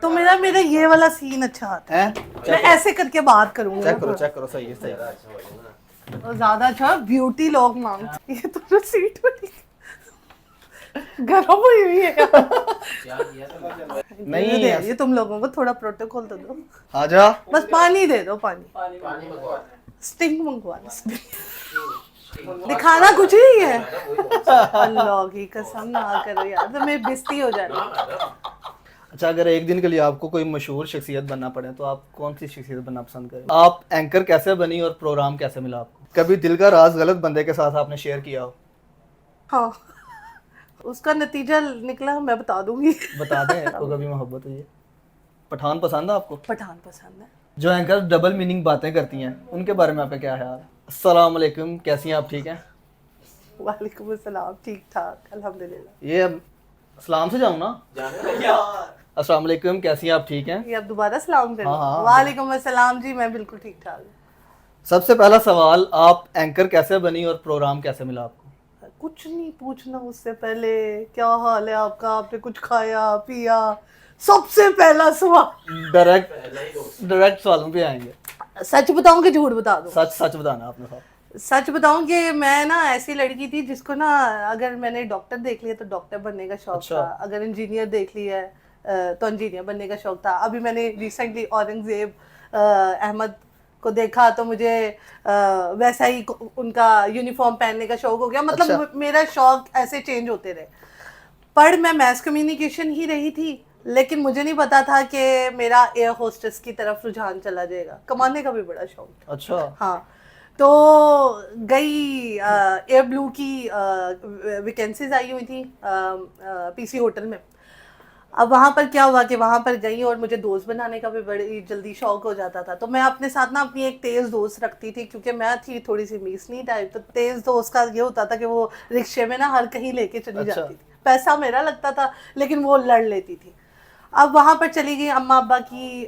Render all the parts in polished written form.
तो मेरा मेरा ये वाला सीन अच्छा आता है। मैं ऐसे करके बात करूंगा। चेक करो सही है, सही है। और ज्यादा अच्छा ब्यूटी लोग मांगते हैं। ये तो सीट बड़ी गरम हुई हुई है नहीं ये तुम लोगों को थोड़ा प्रोटोकॉल तो दो। आजा। बस पानी दे दो, पानी स्टिंग मंगवा लो। दिखाना कुछ नहीं है। अल्लाह की कसम ना करो यार, तो मेरी बेइज्जती हो जाएगी। अच्छा, अगर एक दिन के लिए आपको कोई मशहूर शख्सियत बनना पड़े तो आप कौन सी शख्सियत बनना पसंद करें? आप एंकर कैसे बनी और प्रोग्राम कैसे मिला आपको? कभी दिल का राज गलत बंदे के साथ आपने शेयर किया हो? हाँ, उसका नतीजा निकला मैं बता दूंगी। बता दें तो कभी मोहब्बत हुई है? पठान पसंद है आपको? पठान पसंद है। जो एंकर डबल मीनिंग बातें करती हैं उनके बारे में आपका क्या ख्याल है? अस्सलाम वालेकुम, कैसी हैं आप? ठीक हैं? वालेकुम अस्सलाम, ठीक ठाक अल्हम्दुलिल्लाह। ये सलाम से जाऊँ ना? अस्सलाम वालेकुम, कैसी हैं आप? ठीक हैं? ये अब दोबारा सलाम करें? हाँ। वालेकुम अस्सलाम जी, मैं बिल्कुल ठीक ठाक हूँ। सबसे पहला सवाल, आप एंकर कैसे बनी और प्रोग्राम कैसे मिला आपको? कुछ नहीं पूछना उससे पहले, क्या हाल है आपका, आपने कुछ खाया पिया? सबसे पहला सवाल। डायरेक्ट सवालों पे आएंगे। सच बताऊं कि झूठ बता दूं? सच सच बताना आपने साहब। सच बताऊं कि मैं ना ऐसी लड़की थी जिसको ना, अगर मैंने डॉक्टर देख लिया तो डॉक्टर बनने का शौक अच्छा। था, अगर इंजीनियर देख लिया तो इंजीनियर बनने का शौक था। अभी मैंने रिसेंटली औरंगजेब अहमद को देखा तो मुझे वैसा ही उनका यूनिफॉर्म पहनने का शौक हो गया। मतलब अच्छा। मेरा शौक ऐसे चेंज होते रहे। पर मैं मैस कम्युनिकेशन ही रही थी, लेकिन मुझे नहीं पता था कि मेरा एयर होस्टेस की तरफ रुझान चला जाएगा। कमाने का भी बड़ा शौक था। अच्छा। हाँ, तो गई एयर ब्लू की वैकेंसीज आई हुई थी पीसी होटल में। अब वहाँ पर क्या हुआ कि वहाँ पर गई और मुझे दोस्त बनाने का भी बड़ी जल्दी शौक हो जाता था। तो मैं अपने साथ ना अपनी एक तेज़ दोस्त रखती थी, क्योंकि मैं थी थोड़ी सी मीसनी टाइप। तो तेज़ दोस्त का ये होता था कि वो रिक्शे में ना हर कहीं लेके चली अच्छा। जाती थी। पैसा मेरा लगता था लेकिन वो लड़ लेती थी। अब वहाँ पर चली गई, अम्मा अब्बा की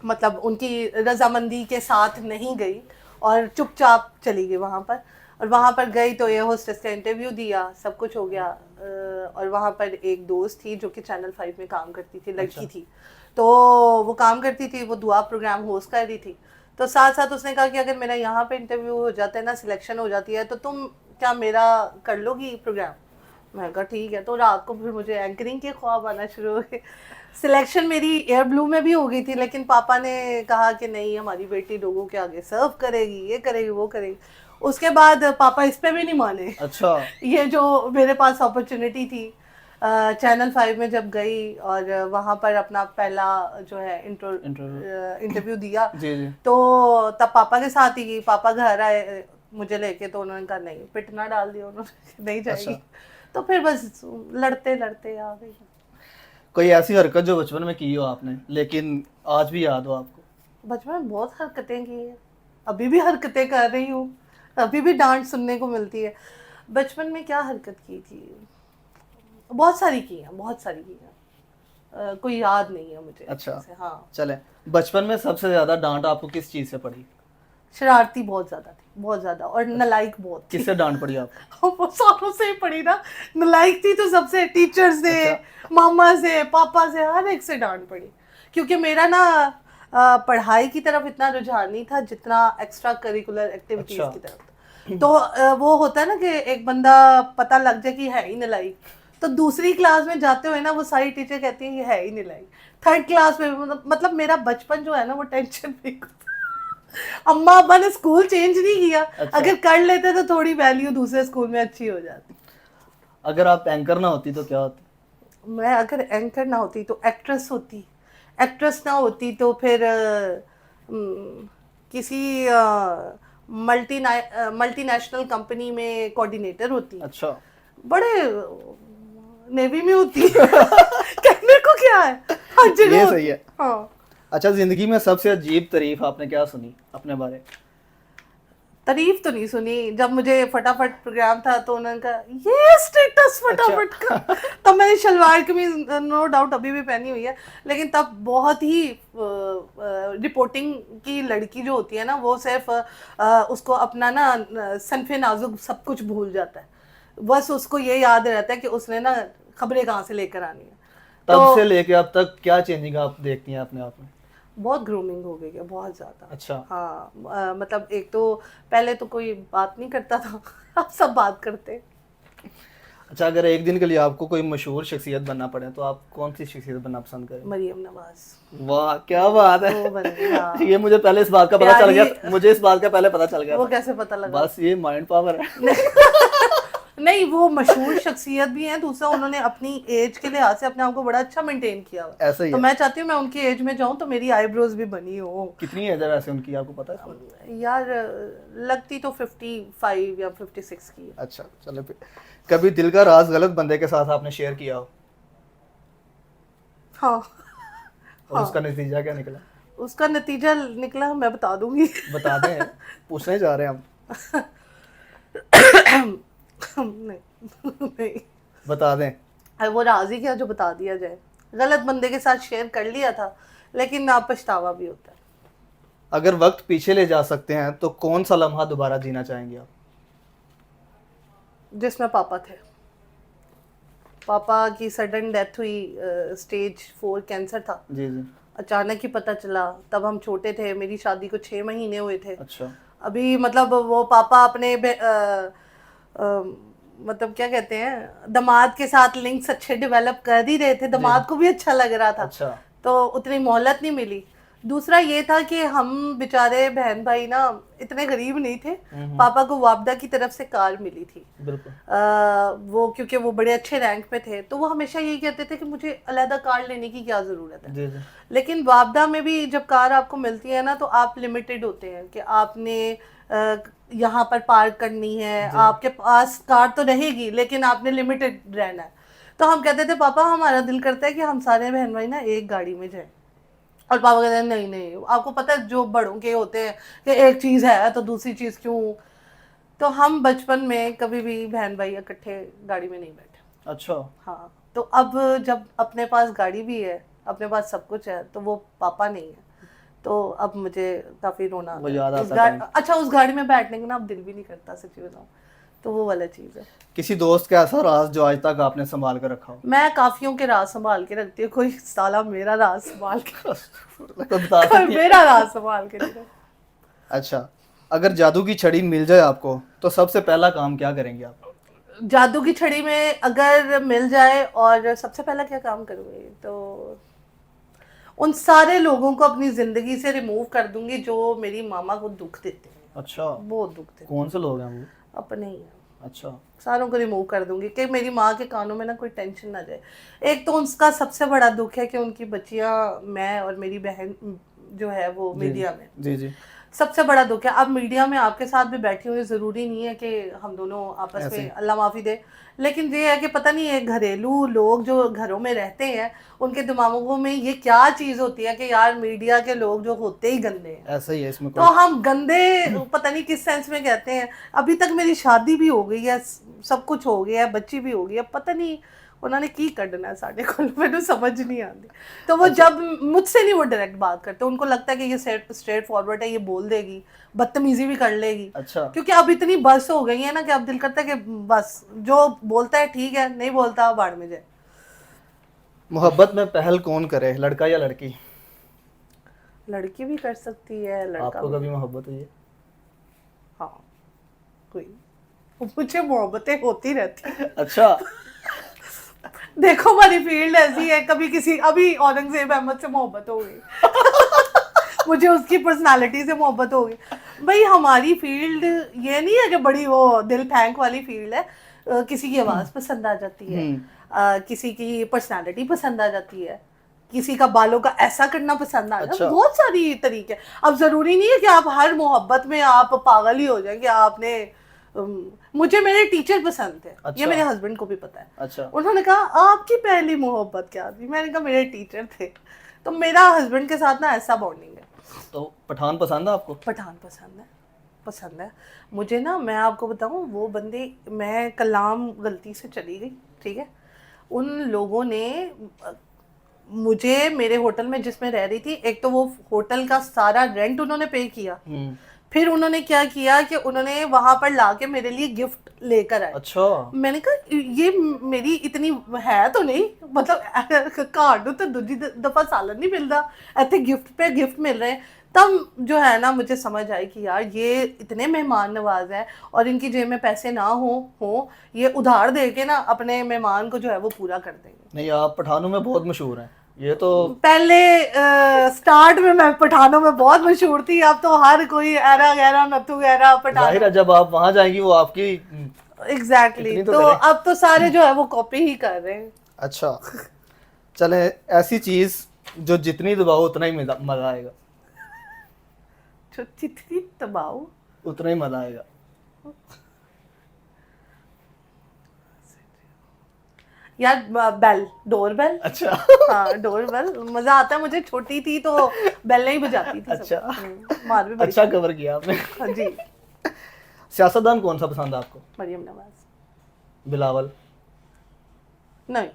मतलब उनकी रजामंदी के साथ नहीं गई और चुपचाप चली गई वहाँ पर। और वहाँ पर गई तो एयर होस्टेस का इंटरव्यू दिया, सब कुछ हो गया। और वहाँ पर एक दोस्त थी जो कि चैनल 5 में काम करती थी, लड़की थी। तो वो काम करती थी, वो दुआ प्रोग्राम होस्ट कर रही थी। तो साथ साथ उसने कहा कि अगर मेरा यहाँ पे इंटरव्यू हो जाता है ना, सिलेक्शन हो जाती है, तो तुम क्या मेरा कर लोगी प्रोग्राम? मैं कहा ठीक है। तो रात को फिर मुझे एंकरिंग के ख्वाब आना शुरू हो गए। सिलेक्शन मेरी एयर ब्लू में भी हो गई थी, लेकिन पापा ने कहा कि नहीं, हमारी बेटी लोगों के आगे सर्व करेगी, ये करेगी वो करेगी। उसके बाद पापा इस पे भी नहीं माने। अच्छा। ये जो मेरे पास अपॉर्चुनिटी थी चैनल 5 में जब गई और वहाँ पर अपना पहला जो है इंटरव्यू दिया, जी जी। तो तब पापा के साथ ही गई। पापा घर आए मुझे लेके, तो उन्होंने कहा नहीं, पिटना डाल दिया उन्होंने, नहीं जाएगी। अच्छा। तो फिर बस लड़ते लड़ते आ गई। कोई ऐसी हरकत जो बचपन में की हो आपने लेकिन आज भी याद हो आपको? बचपन में बहुत हरकतें की हैं, अभी भी हरकतें कर रही हूँ, अभी भी डांट सुनने को मिलती है। बचपन में क्या हरकत की थी? बहुत सारी की हैं, बहुत सारी की हैं। कोई याद नहीं है मुझे अच्छा। अच्छे से। हाँ, चले, बचपन में सबसे ज्यादा डांट आपको किस चीज से पड़ी? शरारती बहुत ज्यादा थी, बहुत ज्यादा, और नलायक बहुत थी। किससे डांट पड़ी आपको? वो सारों से ही पड़ी ना। नलायक थी तो सबसे, टीचर से, अच्छा। मामा से, पापा से, हर एक से डांट पड़ी। क्योंकि मेरा ना पढ़ाई की तरफ इतना रुझान नहीं था जितना एक्स्ट्रा करिकुलर एक्टिविटीज अच्छा। की तरफ था। तो वो होता है ना कि एक बंदा पता लग जाए कि है ही नलायक, तो दूसरी क्लास में जाते हुए ना वो सारी टीचर कहती हैं ये है ही नलायक। थर्ड क्लास में मतलब मेरा बचपन जो है ना वो टेंशन फ्री। अम्मा अब्बा ने स्कूल चेंज नहीं किया। अच्छा। अगर कर लेते तो थोड़ी वैल्यू दूसरे स्कूल में अच्छी हो जाती। अगर आप एंकर ना होती तो क्या होती? मैं अगर एंकर ना होती तो एक्ट्रेस होती। एक्ट्रेस ना होती तो फिर किसी मल्टीनेशनल कंपनी में कोऑर्डिनेटर होती। अच्छा। बड़े नेवी में होती। कहने को क्या है, हर जगह ये होती। सही है। हाँ। अच्छा, जिंदगी में सबसे अजीब तारीफ आपने क्या सुनी अपने बारे? तारीफ तो नहीं सुनी। जब मुझे फटाफट प्रोग्राम था तो उन्होंने कहा ये स्टेटस फटाफट का। तब मैंने शलवार कमीज नो डाउट अभी भी पहनी हुई है, लेकिन तब बहुत ही रिपोर्टिंग की लड़की जो होती है ना, वो सिर्फ उसको अपना ना सनफे नाजुक सब कुछ भूल जाता है। बस उसको ये याद रहता है कि उसने ना खबरें कहाँ से लेकर आनी है। तब से लेके अब तक क्या चेंजिंग आप देखती हैं अपने आप में? बहुत ग्रूमिंग हो गई है, बहुत ज़्यादा। अच्छा। हाँ, मतलब एक तो पहले तो कोई बात नहीं करता था अब सब बात करते हैं। अच्छा, अगर एक दिन के लिए आपको कोई मशहूर शख्सियत बनना पड़े तो आप कौन सी शख्सियत बनना पसंद करें? मरियम नवाज। वाह, क्या बात है। वो बन गई, हाँ। ये मुझे पहले इस बात का पता चल गया, प्यारी। मुझे इस बात का पहले पता चल गया वो था। कैसे पता लगा? बस ये माइंड पावर है। नहीं, वो मशहूर शख्सियत भी है, दूसरा उन्होंने अपनी एज के लिहाज से अपने आप को बड़ा अच्छा मेंटेन किया हुआ है। ऐसा ही तो है। मैं चाहती हूँ मैं उनकी एज में जाऊँ तो मेरी आईब्रोज भी बनी हो। कितनी एज है वैसे उनकी, आपको पता है? यार लगती तो 55 या 56 की है। अच्छा, चलो फिर। कभी दिल का राज गलत बंदे के साथ आपने शेयर किया हो हाँ। और उसका नतीजा क्या निकला? उसका नतीजा निकला मैं बता दूंगी। बता दें, पूछने जा रहे हैं हम। नहीं नहीं, बता दें। अब वो राजी क्या जो बता दिया जाए। गलत बंदे के साथ शेयर कर लिया था, लेकिन ना पछतावा भी होता है। अगर वक्त पीछे ले जा सकते हैं तो कौन सा लम्हा दोबारा जीना चाहेंगे आप? जिसमें पापा थे। पापा की सडन डेथ हुई, स्टेज 4 कैंसर था। जी जी। अचानक ही पता चला, तब हम छोटे थे, मेरी शादी को 6 महीने हुए थे। अच्छा। अभी मतलब वो पापा अपने मतलब क्या कहते हैं, दामाद के साथ लिंक्स अच्छे डेवलप कर ही रहे थे, दामाद को भी अच्छा लग रहा था। अच्छा। तो उतनी मोहलत नहीं मिली। दूसरा ये था कि हम बेचारे बहन भाई ना इतने गरीब नहीं थे। पापा को वापडा की तरफ से कार मिली थी। बिल्कुल। वो क्योंकि वो बड़े अच्छे रैंक पे थे, तो वो हमेशा यही कहते थे कि मुझे अलग कार लेने की क्या ज़रूरत है। जी जी। लेकिन वापडा में भी जब कार आपको मिलती है ना, तो आप लिमिटेड होते हैं कि आपने यहाँ पर पार्क करनी है, आपके पास कार तो रहेगी लेकिन आपने लिमिटेड रहना है। तो हम कहते थे पापा हमारा दिल करता है कि हम सारे बहन भाई ना एक गाड़ी में जाएं। और पापा कहते हैं नहीं नहीं, आपको पता है जो बड़ों के होते हैं कि एक चीज़ है तो दूसरी चीज़ क्यों। तो हम बचपन में कभी भी बहन भाई इकट्ठे गाड़ी में नहीं बैठे। अच्छा। हाँ, तो अब जब अपने पास गाड़ी भी है, अपने पास सब कुछ है, तो वो पापा नहीं है, तो अब मुझे काफ़ी रोना आता वो है। याद उस आता है। अच्छा, उस गाड़ी में बैठने का ना अब दिल भी नहीं करता, सच्ची बताऊँ तो वो वाला चीज़ है। किसी दोस्त का ऐसा राज जो आज तक आपने संभाल कर रखा हो? मैं काफियों के राज संभाल के रखती हूँ, कोई साला मेरा राज संभाल के तो बता सकती हैं? मेरा राज संभाल के नहीं रखता। अच्छा, अगर जादू की छड़ी मिल जाए आपको तो सबसे पहला काम क्या करेंगे आप? जादू की छड़ी में अगर मिल जाए और सबसे पहला क्या काम करूँगी, तो उन सारे लोगों को अपनी जिंदगी से रिमूव कर दूंगी जो मेरी मामा को दुख देते हैं। अच्छा, बहुत दुख देते कौन से लोग हैं वो? हैं, अपने ही हैं। अच्छा। सारों को रिमूव कर दूंगी कि मेरी माँ के कानों में ना कोई टेंशन ना जाए। एक तो उसका सबसे बड़ा दुख है कि उनकी बच्चियाँ, मैं और मेरी बहन जो है वो मीडिया में, जी जी। सबसे बड़ा दुख है। अब मीडिया में आपके साथ भी बैठी हुई, ज़रूरी नहीं है कि हम दोनों आपस में, अल्लाह माफ़ी दे, लेकिन ये है कि पता नहीं है घरेलू लोग जो घरों में रहते हैं उनके दिमागों में ये क्या चीज़ होती है कि यार मीडिया के लोग जो होते ही गंदे हैं। ऐसा ही है इसमें तो हम गंदे पता नहीं किस सेंस में कहते हैं। अभी तक मेरी शादी भी हो गई है, सब कुछ हो गया है, बच्ची भी हो गई है, पता नहीं उन्होंने की करना है साढ़े को, मैंने समझ नहीं आती। तो वो जब मुझसे नहीं वो डायरेक्ट बात करते, उनको लगता है कि ये स्ट्रेट फॉरवर्ड है, ये बोल देगी, बदतमीजी भी कर लेगी। अच्छा। क्योंकि अब इतनी बस हो गई है ना कि अब दिल करता है कि बस जो बोलता है ठीक है, नहीं बोलता बाढ़ में जाए। मोहब्बत में पहल कौन करे, लड़का या लड़की? लड़की भी कर सकती है, लड़का आपको भी। कभी मोहब्बत हुई है? हाँ, कोई, मुझे मोहब्बतें होती रहती हैं। अच्छा। देखो हमारी फील्ड ऐसी है, कभी किसी, अभी औरंगजेब अहमद से मोहब्बत हो गई मुझे उसकी पर्सनालिटी से मोहब्बत हो गई। भाई हमारी फील्ड ये नहीं है कि बड़ी वो दिल फेंक वाली फील्ड है। किसी की आवाज़ पसंद आ जाती है, किसी की पर्सनालिटी पसंद आ जाती है, किसी का बालों का ऐसा करना पसंद आ जाता है। बहुत सारी तरीके। अब ज़रूरी नहीं है कि आप हर मोहब्बत में आप पागल ही हो जाए कि आपने मुझे मेरे टीचर पसंद थे। अच्छा। ये मेरे हस्बैंड को भी पता है। अच्छा। उन्होंने कहा आपकी पहली मोहब्बत क्या थी? मैंने कहा मेरे टीचर थे। तो मेरा हस्बैंड के साथ ना ऐसा बॉन्डिंग है। तो पठान पसंद है आपको? पठान पसंद है, पसंद है मुझे ना। मैं आपको बताऊं, वो बंदे, मैं कलाम गलती से चली गई, ठीक है, उन लोगों ने मुझे मेरे होटल में जिसमें रह रही थी, एक तो वो होटल का सारा रेंट उन्होंने पे किया, फिर उन्होंने क्या किया कि उन्होंने वहां पर लाके मेरे लिए गिफ्ट लेकर आए। अच्छा मैंने कहा ये मेरी इतनी है तो नहीं, मतलब कार्ड तो दूसरी दफा सालन नहीं मिलता, ऐसे गिफ्ट पे गिफ्ट मिल रहे हैं। तब जो है ना मुझे समझ आई कि यार ये इतने मेहमान नवाज है और इनकी जेब में पैसे ना हो ये उधार दे के ना अपने मेहमान को जो है वो पूरा कर देंगे। नहीं, आप पठानों में बहुत मशहूर हैं, ये तो पहले स्टार्ट में मैं पठानों में बहुत मशहूर थी, अब तो हर कोई एरा गैरा नथु गैरा पठान। जाहिर है जब आप वहां जाएंगी वो आपकी एग्जैक्टली इतनी तो तो करें। अब तो सारे जो है वो कॉपी ही कर रहे हैं। अच्छा चले, ऐसी चीज जो जितनी दबाओ उतना ही मजा आएगा, जो जितनी दबाओ उतना ही मजा आएगा। यार बेल, डोर बेल। अच्छा हाँ डोर बेल मजा आता है मुझे, छोटी थी तो बेल नहीं बजाती थी। अच्छा। मार भी बड़ी। अच्छा कवर किया आपने। हाँ जी। सियासतदान कौन सा पसंद है आपको? मरियम नवाज। बिलावल? नहीं,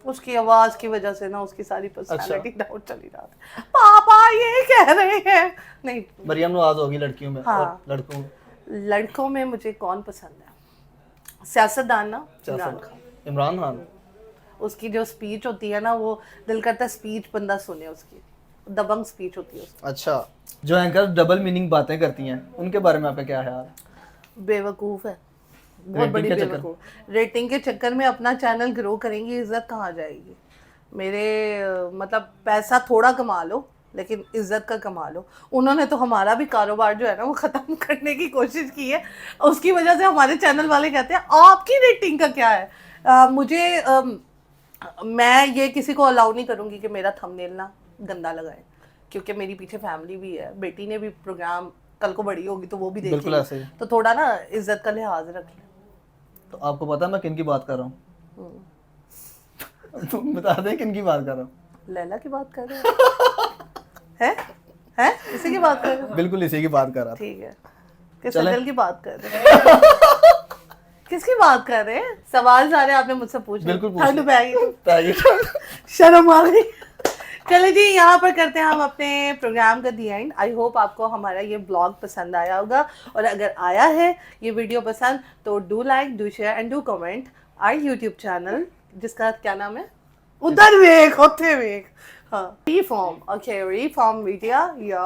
उसकी आवाज की वजह से ना उसकी सारी पर्सनालिटी डाउन चली जाती। पापा ये कह रहे हैं नहीं। मरियम नवाज होगी लड़कियों में। हाँ। और लड़कों में? लड़कों में मुझे कौन पसंद है? सियासतदान ना, इमरान खान। इमरान खान? उसकी जो स्पीच होती है ना वो दिल करता है स्पीच बंदा सुने, उसकी दबंग स्पीच होती है उसकी। अच्छा, जो एंकर डबल मीनिंग बातें करती हैं उनके बारे में आपका क्या ख्याल है? बेवकूफ है, बहुत बड़ी रेटिंग के चक्कर बेवकूफ। रेटिंग के चक्कर में अपना चैनल ग्रो करेंगी, इज्जत कहाँ जाएगी? मेरे मतलब पैसा थोड़ा कमा लो लेकिन इज्जत का कमा लो। उन्होंने तो हमारा भी कारोबार जो है ना वो ख़त्म करने की कोशिश की है, उसकी वजह से हमारे चैनल वाले कहते हैं आपकी रेटिंग का क्या है। मैं ये किसी को अलाउ नहीं करूँगी कि मेरा थंबनेल ना गंदा लगाए, क्योंकि मेरी पीछे फैमिली भी है, बेटी ने भी प्रोग्राम कल को बड़ी होगी तो वो भी बिल्कुल ऐसे देखेगी, ही। तो थोड़ा ना इज्जत का लिहाज रख ले। तो आपको पता है मैं किन की बात कर रहा हूँ? तुम बता दें किन की बात कर रहा हूँ? लैला की बात कर रहे हैं? हैं? इसी की बात कर रहे हो? बिल्कुल इसी की बात कर रहा था। ठीक है, किस चलें? सजल की बात कर रहे हैं? किसकी बात कर रहे हैं? सवाल सारे आपने मुझसे पूछ लिए। बिल्कुल पूछ ठंड लिए। पे आई तो ताकि- शर्म आ गई। चले जी, यहाँ पर करते हैं हम अपने प्रोग्राम का दी एंड। आई होप आपको हमारा ये ब्लॉग पसंद आया होगा, और अगर आया है ये वीडियो पसंद तो do like, do share and do comment our YouTube channel, जिसका क्या नाम है? उधर वेख, होते वेख। हाँ, रीफॉर्म। Okay, reform media. या